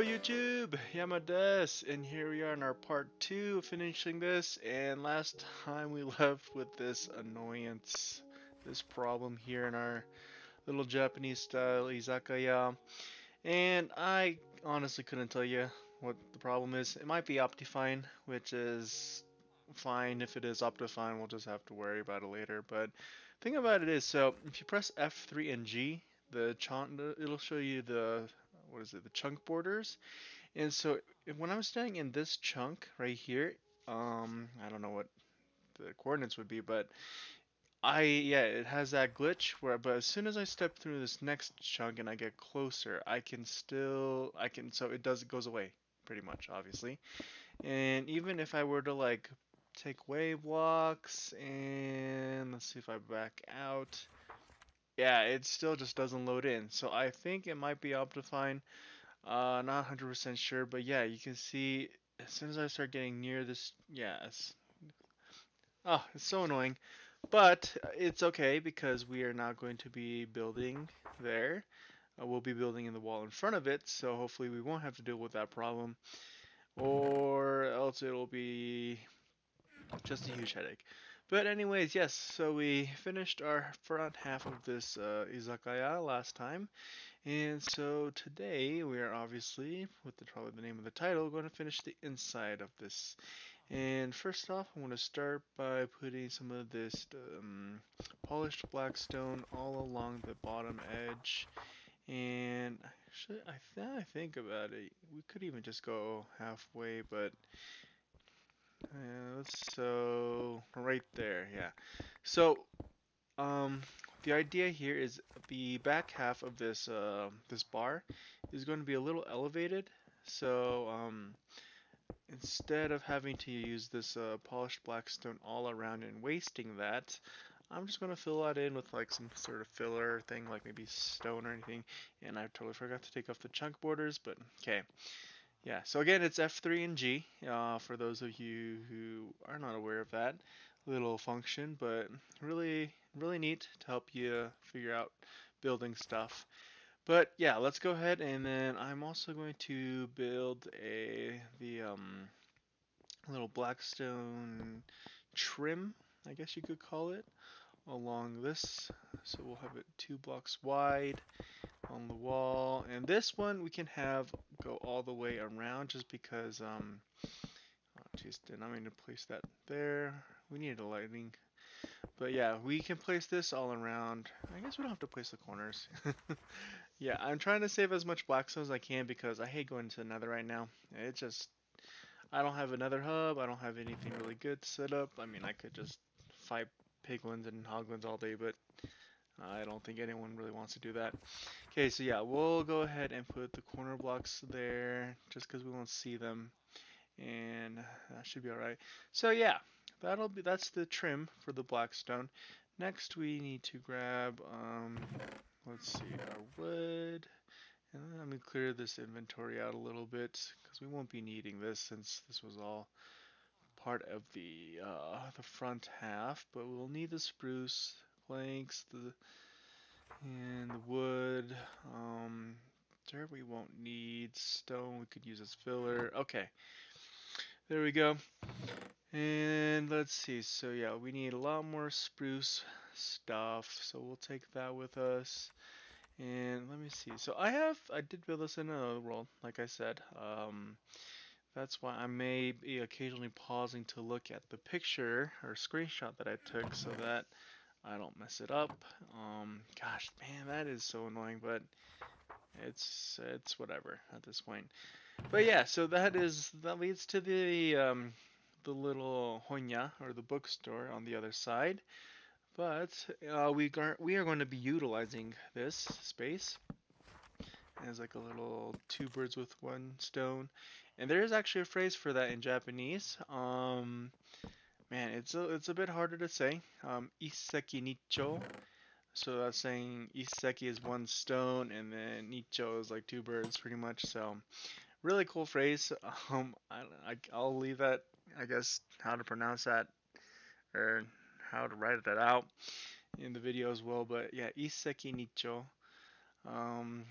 YouTube, Yama des, and here we are in our part 2, finishing this, and last time we left with this annoyance, this problem here in our little Japanese style izakaya, and I honestly couldn't tell you what the problem is. It might be optifine, which is fine. If it is optifine, we'll just have to worry about it later, but the thing about it is, so if you press F3 and G, it'll show you the, what is it, the chunk borders. And so when I'm standing in this chunk right here, I don't know what the coordinates would be, but yeah, it has that glitch where, but as soon as I step through this next chunk and I get closer, so it goes away, pretty much, obviously. And even if I were to like take wave blocks and let's see if I back out, yeah, it still just doesn't load in. So I think it might be Optifine. Not 100% sure, but yeah, you can see as soon as I start getting near this, yes. Oh, it's so annoying. But it's okay because we are not going to be building there. We'll be building in the wall in front of it, so hopefully we won't have to deal with that problem. Or else it'll be just a huge headache. But anyways, yes, so we finished our front half of this izakaya last time. And so today we are obviously, with probably the name of the title, going to finish the inside of this. And first off, I'm going to start by putting some of this polished black stone all along the bottom edge. And actually, I think about it, we could even just go halfway, but so right there, yeah. So um, the idea here is the back half of this bar is going to be a little elevated. So instead of having to use this polished black stone all around and wasting that, I'm just going to fill that in with like some sort of filler thing, like maybe stone or anything. And I totally forgot to take off the chunk borders, but okay. Yeah, so again, it's F3 and G for those of you who are not aware of that little function, but really, really neat to help you figure out building stuff. But yeah, let's go ahead and then I'm also going to build the little blackstone trim, I guess you could call it, along this. So we'll have it 2 blocks wide on the wall, and this one we can have go all the way around just because oh geez, did I mean to place that there. We need a lighting, but yeah, we can place this all around. I guess we don't have to place the corners. Yeah, I'm trying to save as much blackstone as I can because I hate going to another right now. It just, I don't have another hub, I don't have anything really good set up. I mean, I could just fight piglins and hoglins all day, but I don't think anyone really wants to do that. Okay, so yeah, we'll go ahead and put the corner blocks there just because we won't see them, and that should be all right. So yeah, that's the trim for the blackstone. Next, we need to grab let's see, our wood, and let me clear this inventory out a little bit because we won't be needing this since this was all part of the front half. But we'll need the spruce planks, and the wood. Dirt we won't need. Stone we could use as filler. Okay, there we go. And let's see. So yeah, we need a lot more spruce stuff. So we'll take that with us. And let me see. So I did build this in another world, like I said. That's why I may be occasionally pausing to look at the picture or screenshot that I took so that I don't mess it up. Gosh, man, that is so annoying, but it's whatever at this point. But yeah, so that leads to the little honya or the bookstore on the other side. But we are going to be utilizing this space as like a little two birds with one stone. And there is actually a phrase for that in Japanese. Man, it's a bit harder to say. Iseki nicho. So that's saying iseki is one stone, and then nicho is like two birds, pretty much. So really cool phrase. I'll leave that, I guess, how to pronounce that or how to write that out in the video as well. But yeah, iseki nicho. Um,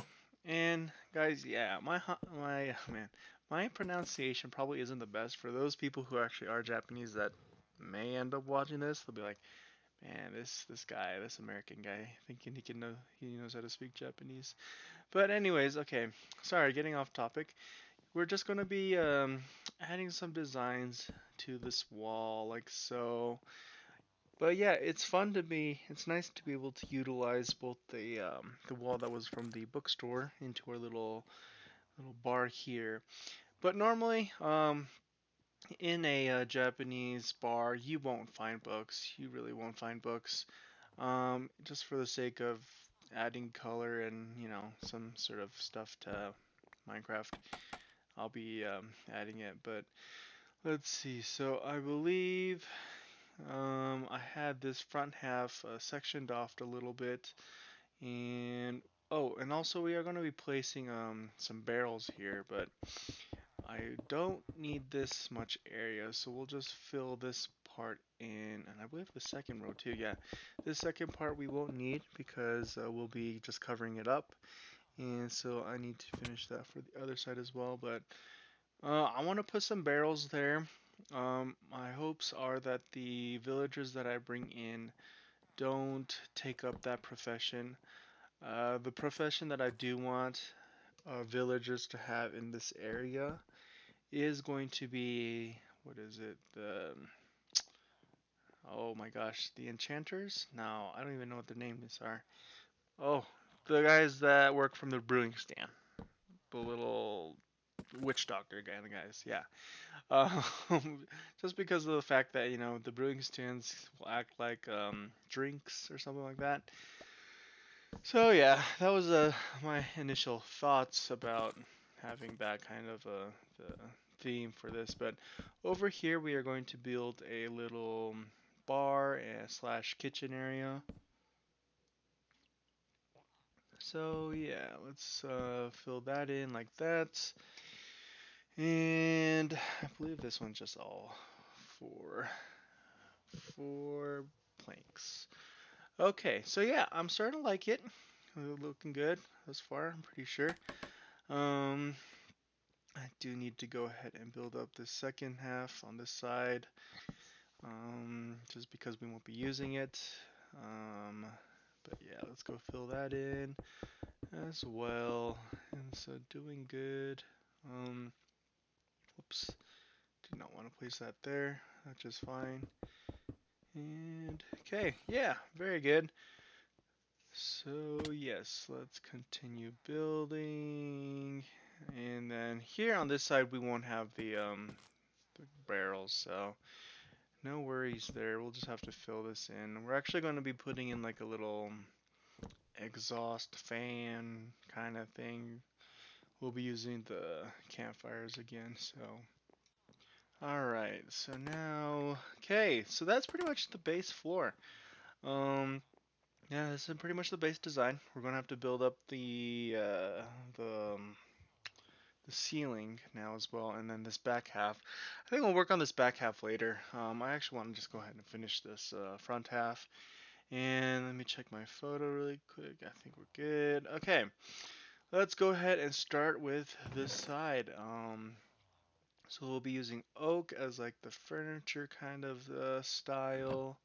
And guys, yeah, my man, my pronunciation probably isn't the best for those people who actually are Japanese that may end up watching this. They'll be like, man, this guy, this American guy, thinking he knows how to speak Japanese. But anyways, okay, sorry, getting off topic. We're just gonna be adding some designs to this wall, like so. But yeah, it's nice to be able to utilize both the wall that was from the bookstore into our little bar here. But normally, in a Japanese bar, you won't find books. You really won't find books. Just for the sake of adding color and some sort of stuff to Minecraft, I'll be adding it. But let's see. So I believe I had this front half sectioned off a little bit, and oh, and also we are going to be placing some barrels here, but I don't need this much area, so we'll just fill this part in, and I believe the second row too. Yeah, this second part we won't need because we'll be just covering it up, and so I need to finish that for the other side as well. But I want to put some barrels there. My hopes are that the villagers that I bring in don't take up that profession. The profession that I do want villagers to have in this area is going to be, what is it? The Oh my gosh, the enchanters? No, I don't even know what their names are. Oh, the guys that work from the brewing stand. The little witch doctor kind of guys. Yeah. Just because of the fact that the brewing stands will act like drinks or something like that. So yeah, that was my initial thoughts about having that kind of the theme for this. But over here we are going to build a little bar and slash kitchen area. So yeah, let's fill that in like that. And I believe this one's just all four four planks. Okay, so yeah, I'm starting to like it. Looking good thus far, I'm pretty sure. Um, I do need to go ahead and build up the second half on this side, just because we won't be using it. Um, but yeah, let's go fill that in as well. And so doing good. Um, Whoops, did not want to place that there. That's just fine. And okay, yeah, very good. So yes, let's continue building. And then here on this side we won't have the barrels, so no worries there. We'll just have to fill this in. We're actually going to be putting in like a little exhaust fan kind of thing. We'll be using the campfires again, so. Alright, so now, okay, so that's pretty much the base floor. Um, yeah, this is pretty much the base design. We're gonna have to build up the um, the ceiling now as well, and then this back half. I think we'll work on this back half later. I actually want to just go ahead and finish this front half. And let me check my photo really quick. I think we're good. Okay, let's go ahead and start with this side. So we'll be using oak as like the furniture kind of style,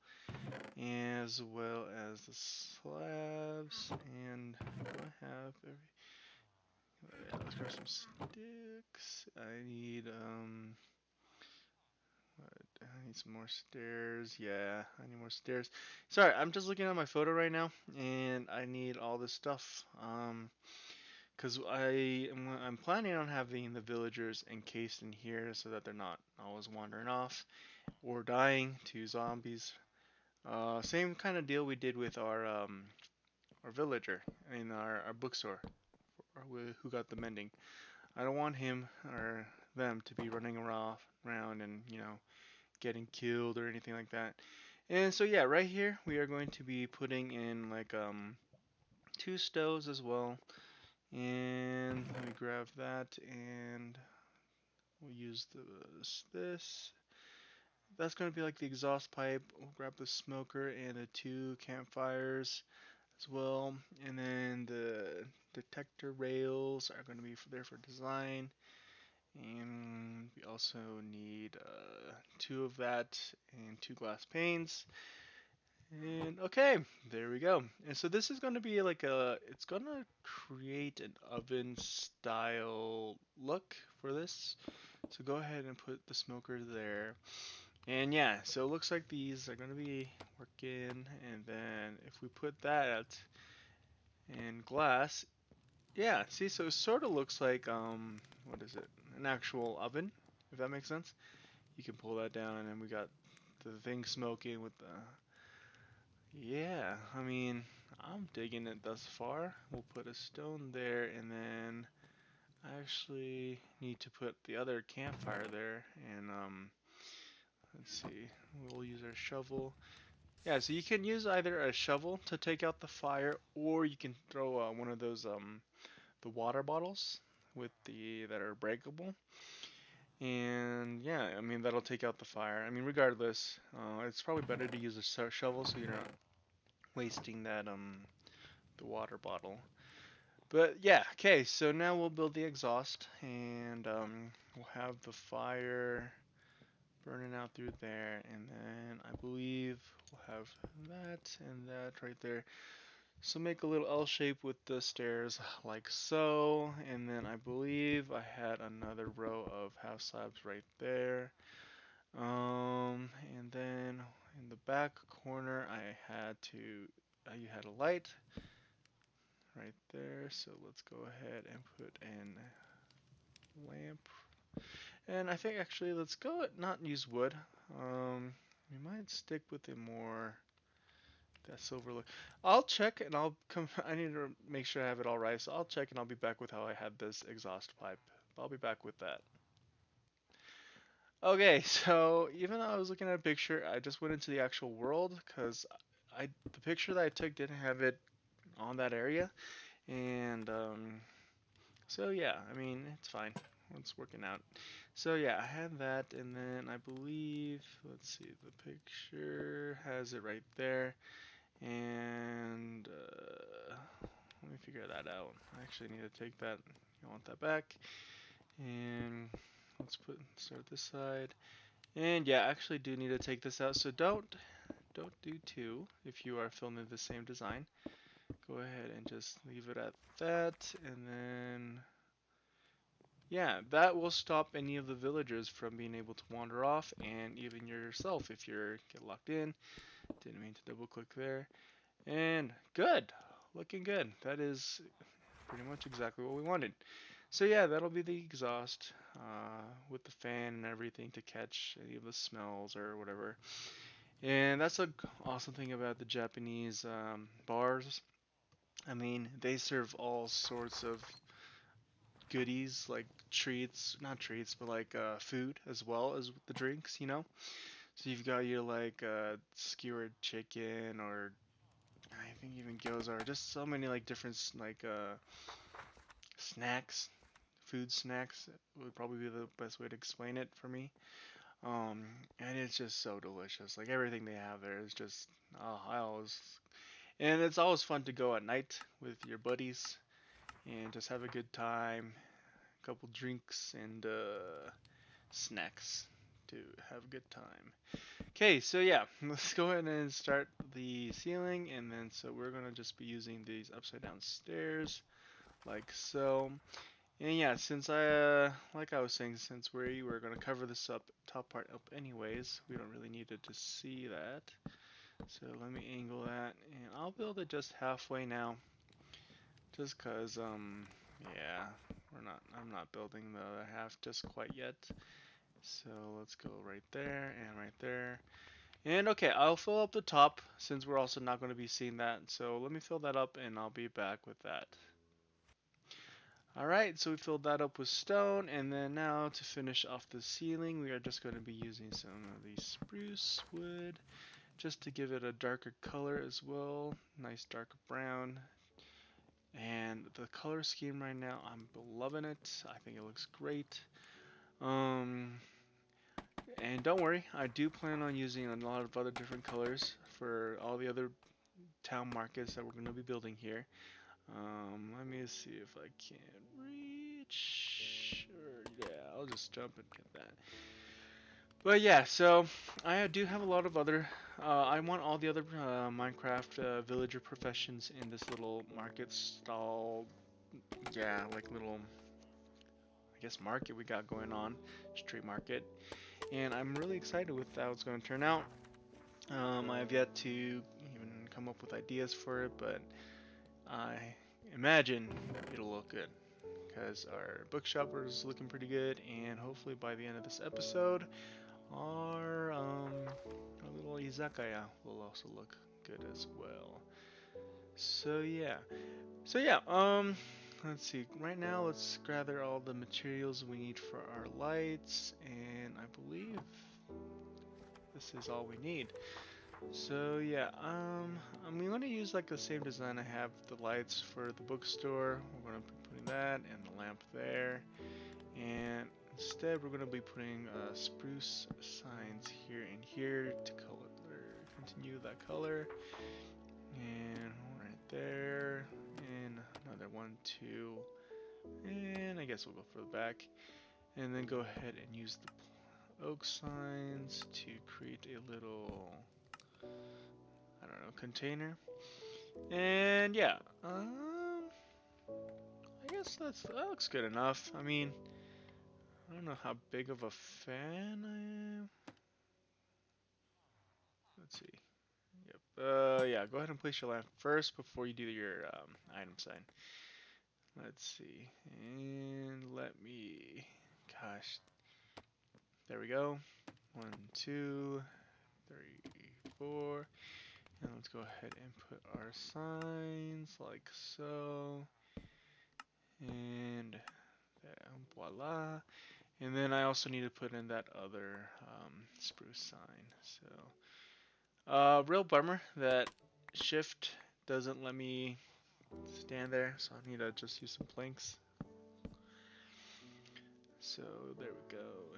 as well as the slabs. And do I have every? Yeah, let's grab some sticks. I need some more stairs. Yeah, I need more stairs. Sorry, I'm just looking at my photo right now, and I need all this stuff. Because I'm planning on having the villagers encased in here so that they're not always wandering off or dying to zombies. Same kind of deal we did with our villager in our bookstore, who got the mending. I don't want him or them to be running around and getting killed or anything like that. And so yeah, right here we are going to be putting in like two stoves as well. And let me grab that, and we'll use this. That's going to be like the exhaust pipe. We'll grab the smoker and the two campfires. as well. And then the detector rails are going to be there for design. And we also need two of that and two glass panes. And okay, there we go. And so this is going to be like it's going to create an oven style look for this. So go ahead and put the smoker there. And yeah, so it looks like these are going to be working. And then if we put that in glass, yeah, see, so it sort of looks like, what is it? An actual oven, if that makes sense. You can pull that down and then we got the thing smoking with the, yeah, I mean, I'm digging it thus far. We'll put a stone there and then I actually need to put the other campfire there and, let's see, we'll use our shovel. Yeah, so you can use either a shovel to take out the fire or you can throw one of those, the water bottles with the that are breakable. And yeah, I mean that'll take out the fire. I mean, regardless, it's probably better to use a shovel so you're not wasting that the water bottle. But yeah, okay. So now we'll build the exhaust, and we'll have the fire burning out through there, and then I believe we'll have that and that right there. So make a little L shape with the stairs like so, and then I believe I had another row of half slabs right there. And then in the back corner you had a light right there. So let's go ahead and put in lamp. And I think actually let's go not use wood. We might stick with a more that silver look. I'll check and I'll come. I need to make sure I have it all right. So I'll check and I'll be back with how I had this exhaust pipe. I'll be back with that. Okay, so even though I was looking at a picture, I just went into the actual world because the picture that I took didn't have it on that area, and so yeah, I mean it's fine. It's working out. So yeah, I had that, and then I believe let's see, the picture has it right there, and let me figure that out. I actually need to take that. I want that back, and let's start this side. And yeah, I actually do need to take this out. So don't do two if you are filming the same design. Go ahead and just leave it at that, and then yeah, that will stop any of the villagers from being able to wander off, and even yourself if you're get locked in. Didn't mean to double click there. And good, looking good. That is pretty much exactly what we wanted. So yeah, that'll be the exhaust with the fan and everything to catch any of the smells or whatever. And that's the awesome thing about the Japanese bars. I mean, they serve all sorts of goodies like treats, not treats, but like food as well as the drinks, you know? So you've got your like skewered chicken or I think even gyoza or just so many like different like snacks, food snacks would probably be the best way to explain it for me. Um, and it's just so delicious. Like everything they have there is just, oh, I always, and it's always fun to go at night with your buddies and just have a good time, a couple drinks and snacks to have a good time. Okay, so yeah, let's go ahead and start the ceiling, and then so we're gonna just be using these upside down stairs like so. And yeah, since like I was saying, since we were gonna cover this top part up anyways, we don't really need to see that. So let me angle that, and I'll build it just halfway now, just cause yeah, I'm not building the other half just quite yet. So let's go right there and right there. And okay, I'll fill up the top since we're also not going to be seeing that. So let me fill that up and I'll be back with that. Alright, so we filled that up with stone, and then now to finish off the ceiling, we are just going to be using some of the spruce wood, just to give it a darker color as well, nice dark brown. And the color scheme right now, I'm loving it. I think it looks great. Um, and don't worry, I do plan on using a lot of other different colors for all the other town markets that we're going to be building here. Let me see if I can reach. Or, yeah, I'll just jump and get that. But yeah, so I do have a lot of other. I want all the other Minecraft villager professions in this little market stall. Yeah, like little, I guess, market we got going on, street market, and I'm really excited with how it's going to turn out. I have yet to even come up with ideas for it, but I imagine it'll look good because our bookshop is looking pretty good, and hopefully by the end of this episode, our little izakaya will also look good as well. So yeah, let's see. Right now, let's gather all the materials we need for our lights, and I believe this is all we need. So yeah, I'm gonna use like the same design I have the lights for the bookstore. We're gonna be putting that and the lamp there, and instead we're gonna be putting spruce signs here and here to continue that color, and right there, and another one, two, and I guess we'll go for the back, and then go ahead and use the oak signs to create a little, I don't know, container. And yeah, I guess that looks good enough. I mean, I don't know how big of a fan I am. Let's see. Yep. Yeah. Go ahead and place your lamp first before you do your item sign. Let's see. And let me. Gosh. There we go. 1, 2, 3, 4. And let's go ahead and put our signs like so. And voila. And then I also need to put in that other spruce sign. So, real bummer that shift doesn't let me stand there, so I need to just use some planks. So there we go.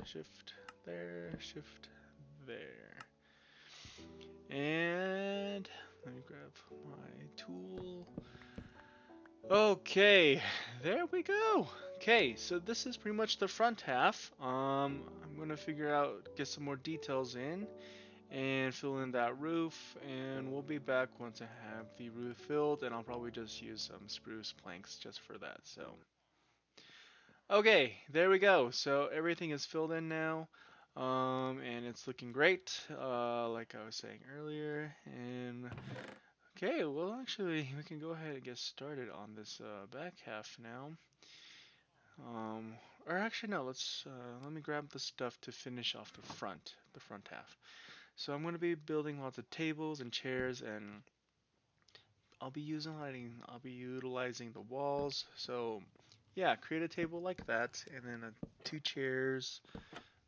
Shift there, shift there. And let me grab my tool. Okay, there we go. Okay, so this is pretty much the front half. I'm gonna get some more details in, and fill in that roof, and we'll be back once I have the roof filled, and I'll probably just use some spruce planks just for that. So, okay, there we go. So everything is filled in now, and it's looking great, like I was saying earlier. And okay, well, actually, we can go ahead and get started on this back half now. Or actually, no. Let me grab the stuff to finish off the front half. So I'm going to be building lots of tables and chairs, and I'll be utilizing the walls. So yeah, create a table like that, and then two chairs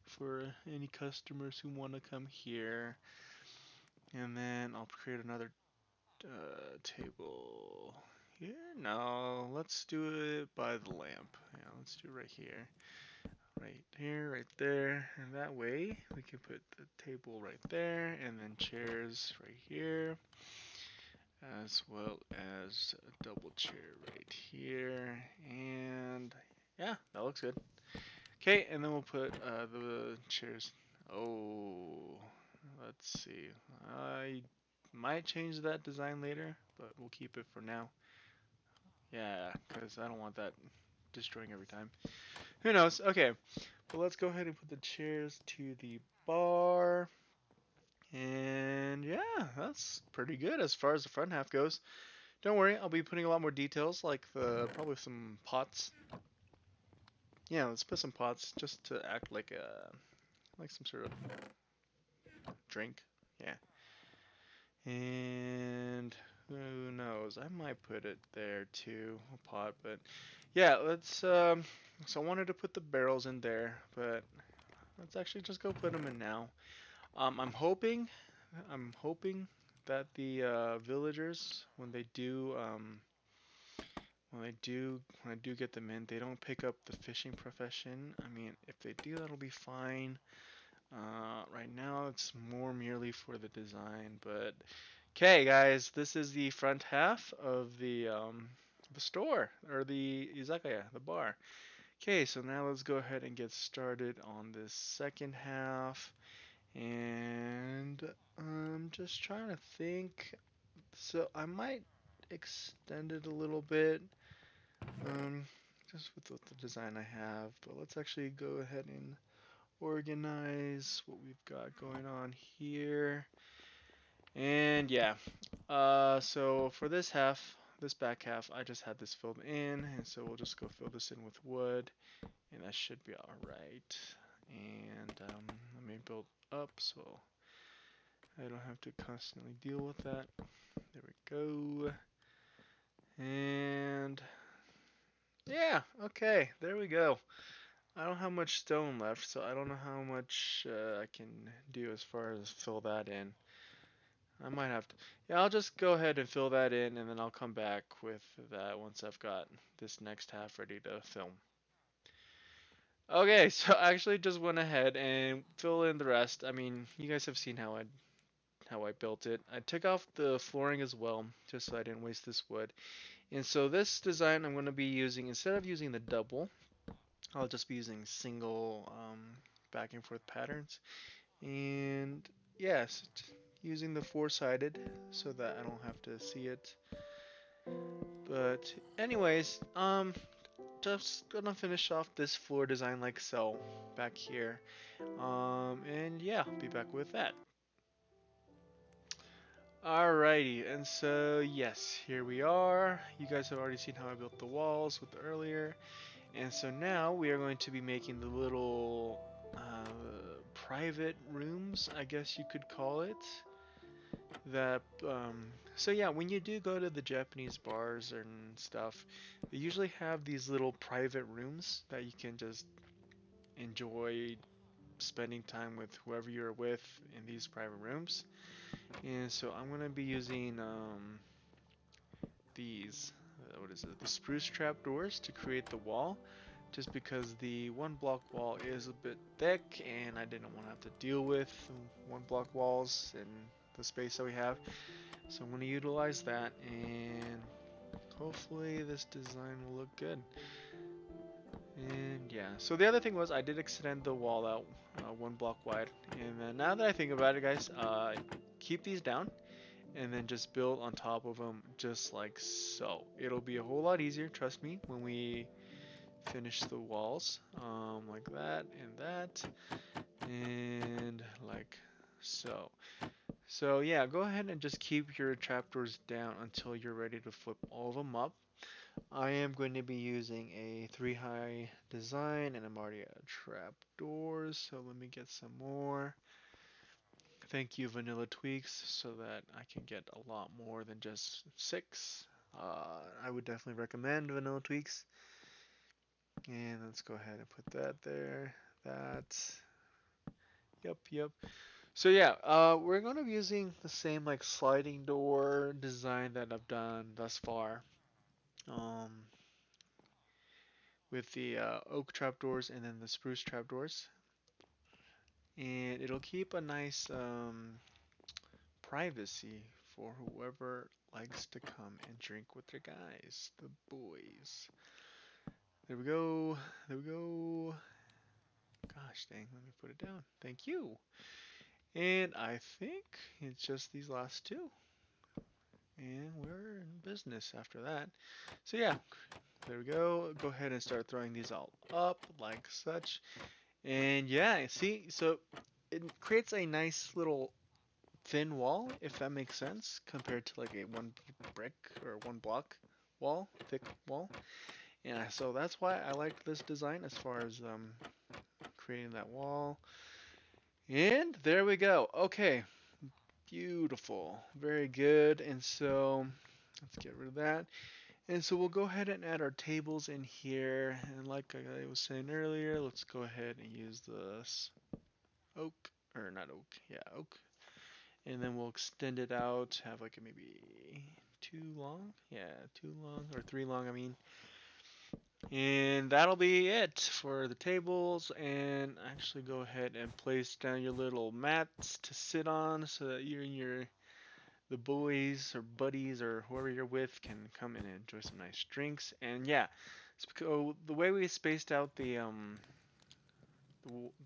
for any customers who want to come here. And then I'll create another table here. No, let's do it by the lamp. Yeah, let's do it right here. Right here, right there, and that way we can put the table right there, and then chairs right here, as well as a double chair right here, and yeah, that looks good. Okay, and then we'll put the chairs. Oh, let's see. I might change that design later, but we'll keep it for now. Yeah, because I don't want that destroying every time. Who knows? Okay, but let's go ahead and put the chairs to the bar. And yeah, that's pretty good as far as the front half goes. Don't worry, I'll be putting a lot more details, like probably some pots. Yeah, let's put some pots just to act like some sort of drink. Yeah. And who knows? I might put it there too, a pot. But yeah, let's. So I wanted to put the barrels in there, but let's actually just go put them in now. I'm hoping that the villagers, when I do get them in, they don't pick up the fishing profession. I mean, if they do, that'll be fine. Right now, it's more merely for the design, but Okay, guys, this is the front half of the store or the izakaya, the bar. Okay, so now let's go ahead and get started on this second half. And I'm just trying to think. So I might extend it a little bit, um, just with the design I have. But let's actually go ahead and organize what we've got going on here. And yeah, so for this half, this back half, I just had this filled in, and so we'll just go fill this in with wood, and that should be all right. And let me build up so I don't have to constantly deal with that. There we go. And yeah, okay, there we go. I don't have much stone left, so I don't know how much I can do as far as fill that in. I might have to. Yeah, I'll just go ahead and fill that in, and then I'll come back with that once I've got this next half ready to film. Okay, so I actually just went ahead and fill in the rest. I mean, you guys have seen how I built it. I took off the flooring as well, just so I didn't waste this wood. And so this design I'm going to be using, instead of using the double, I'll just be using single back and forth patterns. And yes, using the four-sided so that I don't have to see it. But anyways, just gonna finish off this floor design like so back here. And yeah, be back with that. Alrighty, and so yes, here we are. You guys have already seen how I built the walls with earlier. And so now we are going to be making the little private rooms, I guess you could call it. That so yeah, when you do go to the Japanese bars and stuff, they usually have these little private rooms that you can just enjoy spending time with whoever you're with in these private rooms. And so I'm gonna be using these what is it? The spruce trap doors to create the wall. Just because the one block wall is a bit thick and I didn't want to have to deal with one block walls in the space that we have. So I'm going to utilize that and hopefully this design will look good. And yeah, so the other thing was I did extend the wall out one block wide. And then now that I think about it, guys, keep these down and then just build on top of them just like so. It'll be a whole lot easier, trust me, when we finish the walls like that and that and like so. So yeah, go ahead and just keep your trapdoors down until you're ready to flip all of them up. I am going to be using a 3 high design and I'm already at trapdoors, so let me get some more. Thank you Vanilla Tweaks so that I can get a lot more than just 6. I would definitely recommend Vanilla Tweaks. And let's go ahead and put that there. That. Yep, yep. So yeah, we're gonna be using the same like sliding door design that I've done thus far. Um, with the oak trapdoors and then the spruce trapdoors. And it'll keep a nice privacy for whoever likes to come and drink with their guys, the boys. There we go. There we go. Gosh dang, let me put it down. Thank you. And I think it's just these last two. And we're in business after that. So yeah, there we go. Go ahead and start throwing these all up like such. And yeah, see, so it creates a nice little thin wall, if that makes sense, compared to like a one brick or one block wall, thick wall. And so that's why I like this design as far as creating that wall. And there we go. Okay, beautiful. Very good. And so let's get rid of that. And so we'll go ahead and add our tables in here. And like I was saying earlier, let's go ahead and use this oak, or not oak, yeah, oak. And then we'll extend it out, have like a maybe 2 long, yeah, 2 long, or 3 long, I mean. And that'll be it for the tables. And actually go ahead and place down your little mats to sit on so that you're in your the boys or buddies or whoever you're with can come in and enjoy some nice drinks. And yeah, so the way we spaced out the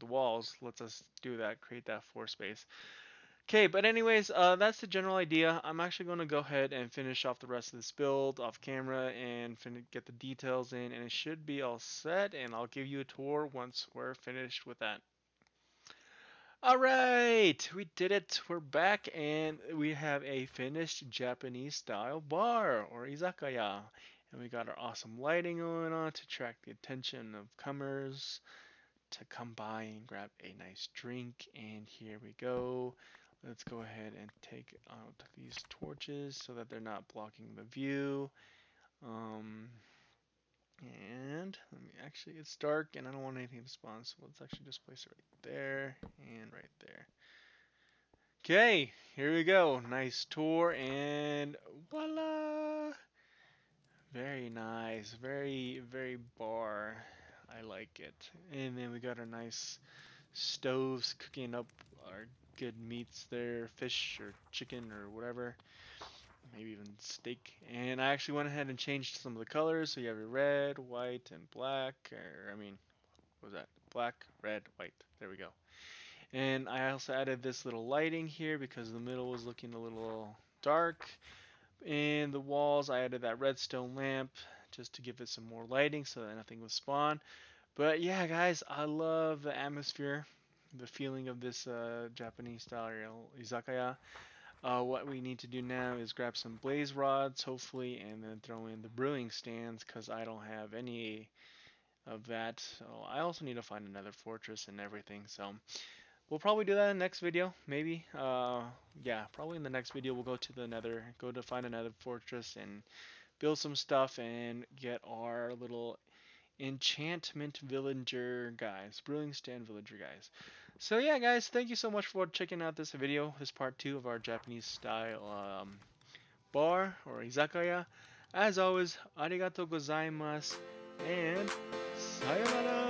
walls lets us do that, create that floor space. Okay, but anyways, that's the general idea. I'm actually going to go ahead and finish off the rest of this build off camera and get the details in, and it should be all set, and I'll give you a tour once we're finished with that. Alright, we did it. We're back, and we have a finished Japanese style bar, or izakaya. And we got our awesome lighting going on to attract the attention of comers to come by and grab a nice drink. And here we go. Let's go ahead and take out these torches so that they're not blocking the view. Um, and let me actually, it's dark and I don't want anything to spawn, so let's actually just place it right there and right there. Okay, here we go. Nice tour and voila! Very nice, very bar. I like it. And then we got our nice stoves cooking up our good meats there, fish or chicken or whatever, maybe even steak. And I actually went ahead and changed some of the colors, so you have your red, white, and black. Or I mean, what was that? Black, red, white. There we go. And I also added this little lighting here because the middle was looking a little dark. In the walls, I added that redstone lamp just to give it some more lighting so that nothing would spawn. But yeah, guys, I love the atmosphere, the feeling of this Japanese style izakaya. What we need to do now is grab some blaze rods, hopefully, and then throw in the brewing stands because I don't have any of that. So I also need to find another fortress and everything. So we'll probably do that in the next video, maybe. Yeah, probably in the next video we'll go to the Nether, go to find another fortress and build some stuff and get our little enchantment villager guys, brewing stand villager guys. So yeah, guys, thank you so much for checking out this video, this part 2 of our Japanese style bar or izakaya. As always, arigato gozaimasu and sayonara.